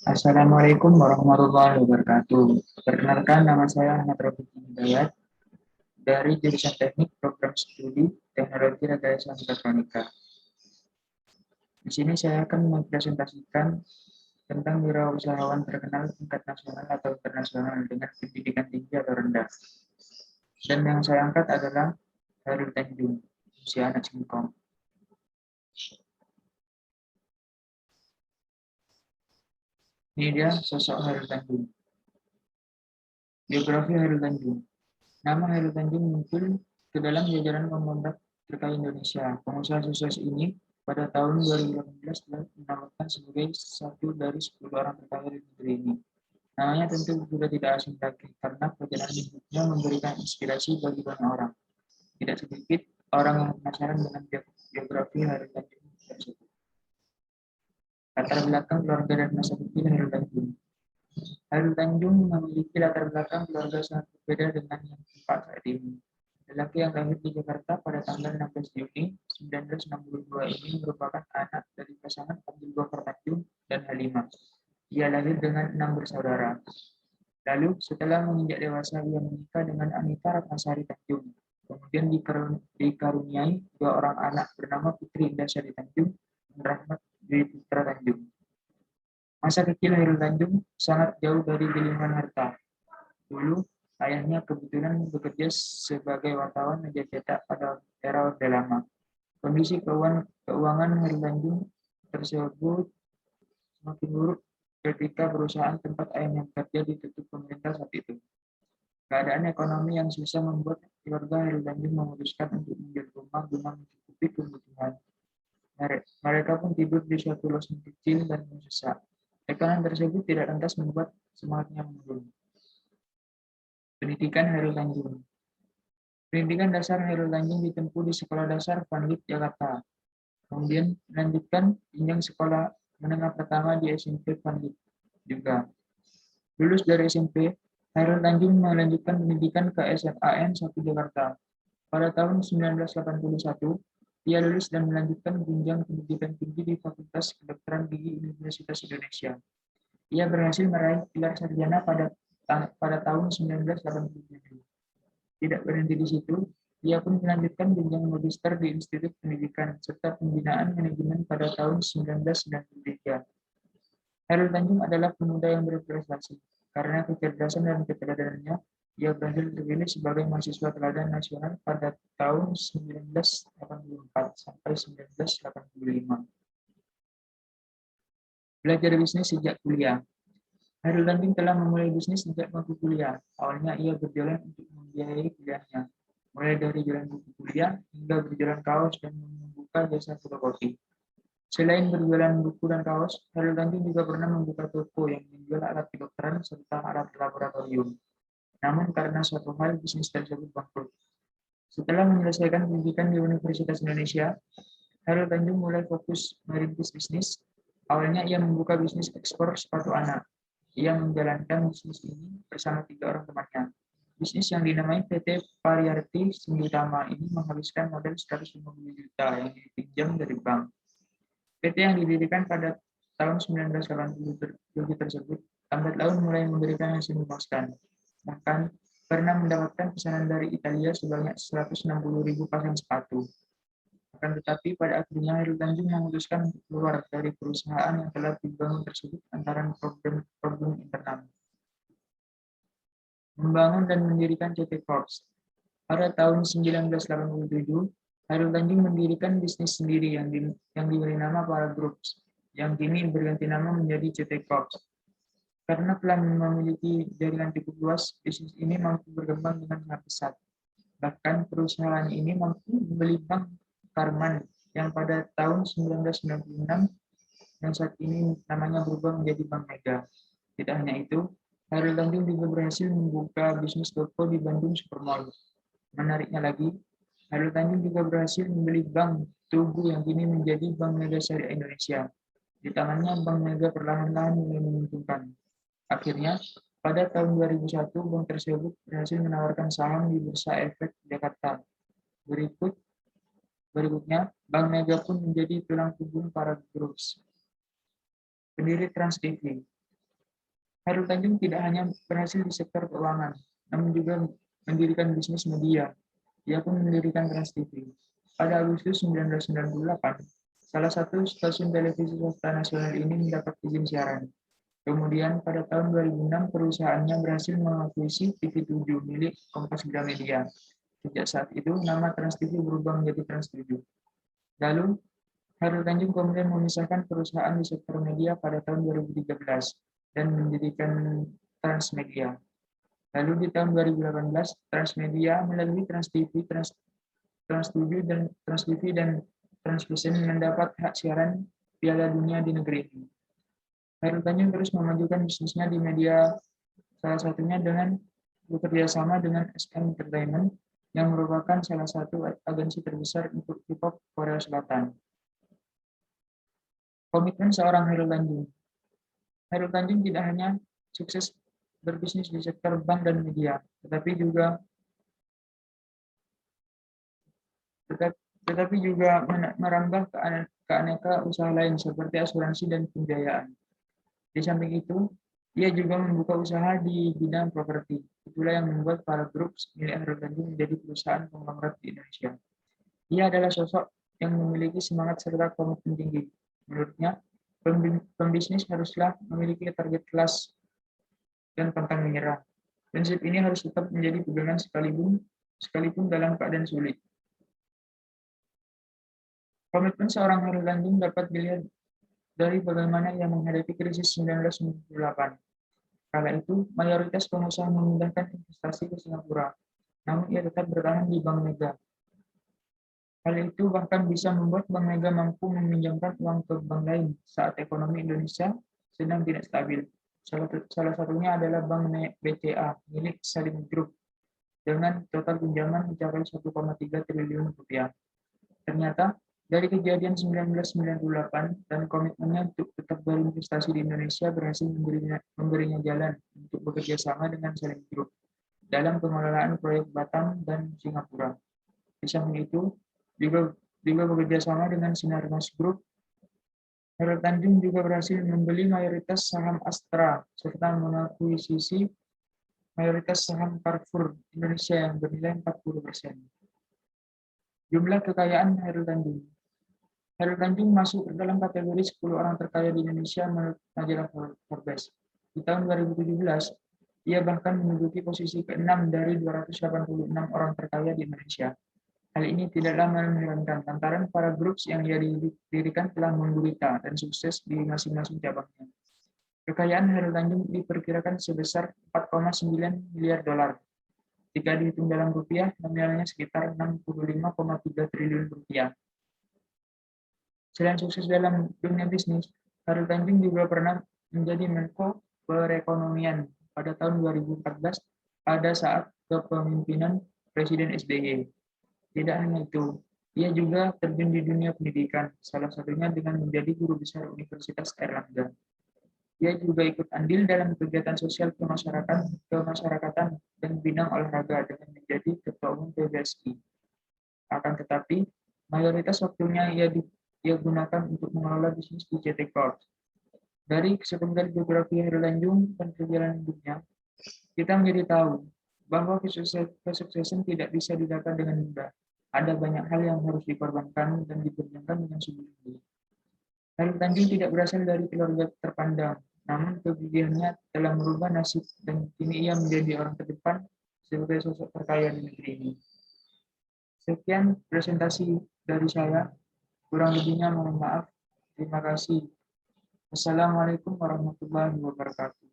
Assalamualaikum warahmatullahi wabarakatuh. Perkenalkan, nama saya Ahmad Rafiq Hidayat dari jurusan Teknik Program Studi Teknologi Rekayasa Mekatronika. Di sini saya akan mempresentasikan tentang wirausahawan terkenal tingkat nasional atau internasional dengan pendidikan tinggi atau rendah. Dan yang saya angkat adalah Hairul Tanjung, usia anak singkong. Ini dia sosok Hairul Tanjung. Biografi Hairul Tanjung. Nama Hairul Tanjung muncul ke dalam jajaran pemerintah terkait Indonesia. Pengusaha sukses ini pada tahun 2018 telah dinamatkan sebagai satu dari 10 orang terkaya di negeri ini. Namanya tentu sudah tidak asing lagi karena perjalanan hidupnya memberikan inspirasi bagi banyak orang. Tidak sedikit orang yang penasaran dengan biografi Hairul Tanjung tersebut. Latar belakang keluarga dan masa kecil Hairul Tanjung. Hairul Tanjung memiliki latar belakang keluarga sangat berbeda dengan yang tempat saat ini. Lelaki yang lahir di Jakarta pada tanggal 16 Juni 1962 ini merupakan anak dari pasangan Abdul Ghaffar Tanjung dan Halimah. Ia lahir dengan 6 bersaudara. Lalu setelah menginjak dewasa ia menikah dengan Anita Ratnasari Tanjung. Kemudian dikaruniai dua orang anak bernama Putri Indah-Sari Tanjung dan Rahmat Dwi Putra Tanjung. Masa kecil Hairul Tanjung sangat jauh dari gelimangan harta. Dulu, ayahnya kebetulan bekerja sebagai wartawan media cetak pada era Orde Lama. Kondisi keuangan Hairul Tanjung tersebut semakin buruk ketika perusahaan tempat ayahnya bekerja ditutup pemerintah saat itu. Keadaan ekonomi yang susah membuat keluarga Hairul Tanjung memutuskan untuk menjual rumah guna mencukupi kebutuhan. Mereka pun tidur di suatu losmen kecil dan sesak. Tekanan tersebut tidak lantas membuat semangatnya menurun. Pendidikan Hairul Tanjung. Pendidikan dasar Hairul Tanjung ditempuh di Sekolah Dasar Pandit Jakarta. Kemudian melanjutkan jenjang sekolah menengah pertama di SMP Pandit juga. Lulus dari SMP, Hairul Tanjung melanjutkan pendidikan ke SMAN 1 Jakarta. Pada tahun 1981, ia lulus dan melanjutkan jenjang pendidikan tinggi di Fakultas Kedokteran Gigi Universitas Indonesia. Ia berhasil meraih gelar sarjana pada tahun 1987. Tidak berhenti di situ, ia pun melanjutkan jenjang magister di Institut Pendidikan serta Pembinaan Manajemen pada tahun 1993. Hairul Tanjung adalah pemuda yang berprestasi. Karena kecerdasan dan keteladanan-nya, ia berhasil terpilih sebagai mahasiswa teladan nasional pada tahun 1984 sampai 1985. Belajar bisnis sejak kuliah. Hairul Tanjung telah memulai bisnis sejak bangku kuliah. Awalnya ia berjualan untuk membiayai kuliahnya, mulai dari jualan buku kuliah hingga berjualan kaos dan membuka jasa fotokopi. Selain berjualan buku dan kaos, Hairul Tanjung juga pernah membuka toko yang menjual alat kedokteran serta alat laboratorium. Namun karena suatu hal bisnis tersebut bangkrut. Setelah menyelesaikan pendidikan di Universitas Indonesia, Hairul Tanjung mulai fokus merintis bisnis. Awalnya ia membuka bisnis ekspor sepatu anak. Ia menjalankan bisnis ini bersama 3 orang temannya. Bisnis yang dinamai PT Pariarti Sindutama ini menghabiskan modal 150 juta yang dipinjam dari bank. PT yang didirikan pada tahun 1987 tersebut lambat laun mulai memberikan hasil memuaskan. Bahkan pernah mendapatkan pesanan dari Italia sebanyak 160.000 pasang sepatu. Akan tetapi pada akhirnya Hairul Tanjung memutuskan untuk keluar dari perusahaan yang telah dibangun tersebut antara problem internal. Membangun dan mendirikan CT Corps. Pada tahun 1987, Hairul Tanjung mendirikan bisnis sendiri yang diberi nama Para Groups, yang kini berganti nama menjadi CT Corps. Karena telah memiliki jaringan cukup luas, bisnis ini mampu berkembang dengan sangat pesat. Bahkan perusahaan ini mampu membeli bank Karman yang pada tahun 1996 yang saat ini namanya berubah menjadi Bank Mega. Tidak hanya itu, Hairul Tanjung juga berhasil membuka bisnis toko di Bandung Supermall. Menariknya lagi, Hairul Tanjung juga berhasil membeli Bank Tugu yang kini menjadi Bank Mega Syariah Indonesia. Di tangannya, Bank Mega perlahan-lahan mulai menguntungkan. Akhirnya, pada tahun 2001, bank tersebut berhasil menawarkan saham di Bursa Efek Jakarta. Berikutnya, Bank Mega pun menjadi tulang punggung Para Groups. Pendiri Trans TV. Hairul Tanjung tidak hanya berhasil di sektor keuangan, namun juga mendirikan bisnis media. Ia pun mendirikan Trans TV. Pada Agustus 1998, salah satu stasiun televisi swasta nasional ini mendapat izin siaran. Kemudian pada tahun 2006 perusahaannya berhasil mengakuisisi TV7 milik Kompas Gramedia. Sejak saat itu nama Trans TV berubah menjadi Trans 7. Lalu Hairul Tanjung kemudian memisahkan perusahaan di sektor media pada tahun 2013 dan mendirikan Transmedia. Lalu di tahun 2018 Transmedia melalui Trans TV, Trans 7 dan Trans TV dan Transvision mendapat hak siaran Piala Dunia di negeri ini. Hairul Tanjung terus memajukan bisnisnya di media, salah satunya dengan bekerja sama dengan SM Entertainment yang merupakan salah satu agensi terbesar untuk K-pop Korea Selatan. Komitmen seorang Hairul Tanjung. Hairul Tanjung tidak hanya sukses berbisnis di sektor bank dan media, tetapi juga merambah ke aneka usaha lain seperti asuransi dan pembiayaan. Di samping itu, ia juga membuka usaha di bidang properti. Itulah yang membuat para grup milik Hairul Tanjung menjadi perusahaan konglomerat di Indonesia. Ia adalah sosok yang memiliki semangat serta komitmen tinggi. Menurutnya, pembisnis haruslah memiliki target kelas dan pantang menyerah. Prinsip ini harus tetap menjadi pegangan sekalipun dalam keadaan sulit. Komitmen seorang Hairul Tanjung dapat dilihat dari bagaimana ia menghadapi krisis 1998. Kala itu, mayoritas pengusaha memindahkan investasi ke Singapura, namun ia tetap bertahan di Bank Mega. Hal itu bahkan bisa membuat Bank Mega mampu meminjamkan uang ke bank lain saat ekonomi Indonesia sedang tidak stabil. Salah satunya adalah Bank BCA milik Salim Group dengan total pinjaman mencapai 1,3 triliun rupiah. Ternyata dari kejadian 1998 dan komitmennya untuk tetap berinvestasi di Indonesia berhasil memberinya jalan untuk bekerja sama dengan Salim Group dalam pengelolaan proyek Batam dan Singapura. Di samping itu, juga bekerja sama dengan Sinarmas Group. Hairul Tanjung juga berhasil membeli mayoritas saham Astra serta mengakuisisi mayoritas saham Carrefour Indonesia yang bernilai 40%. Jumlah kekayaan Hairul Tanjung. Hairul Tanjung masuk dalam kategori 10 orang terkaya di Indonesia menurut majalah Forbes. Di tahun 2017, ia bahkan menduduki posisi ke-6 dari 286 orang terkaya di Indonesia. Hal ini tidaklah mengherankan lantaran para grup yang ia dirikan telah menggurita dan sukses di masing-masing cabangnya. Kekayaan Hairul Tanjung diperkirakan sebesar 4,9 miliar dolar. Jika dihitung dalam rupiah, nominalnya sekitar 65,3 triliun rupiah. Selain sukses dalam dunia bisnis, Hairul Tanjung juga pernah menjadi Menko Perekonomian pada tahun 2014 pada saat kepemimpinan Presiden SBY. Tidak hanya itu, ia juga terjun di dunia pendidikan, salah satunya dengan menjadi guru besar Universitas Airlangga. Ia juga ikut andil dalam kegiatan sosial kemasyarakatan dan bidang olahraga dengan menjadi Ketua Umum PBSI. Akan tetapi, mayoritas waktunya ia gunakan untuk mengelola bisnis di CT Corp. Dari sepenggal biografi Hairul Tanjung dan perjalanan hidupnya, kita menjadi tahu bahwa kesuksesan tidak bisa didapat dengan mudah. Ada banyak hal yang harus dikorbankan dan diperjuangkan dengan sungguh-sungguh. Hairul Tanjung tidak berasal dari keluarga terpandang, namun kegigihannya telah merubah nasib dan kini ia menjadi orang terdepan sebagai sosok terkaya di negeri ini. Sekian presentasi dari saya. Kurang lebihnya mohon maaf. Terima kasih. Assalamualaikum warahmatullahi wabarakatuh.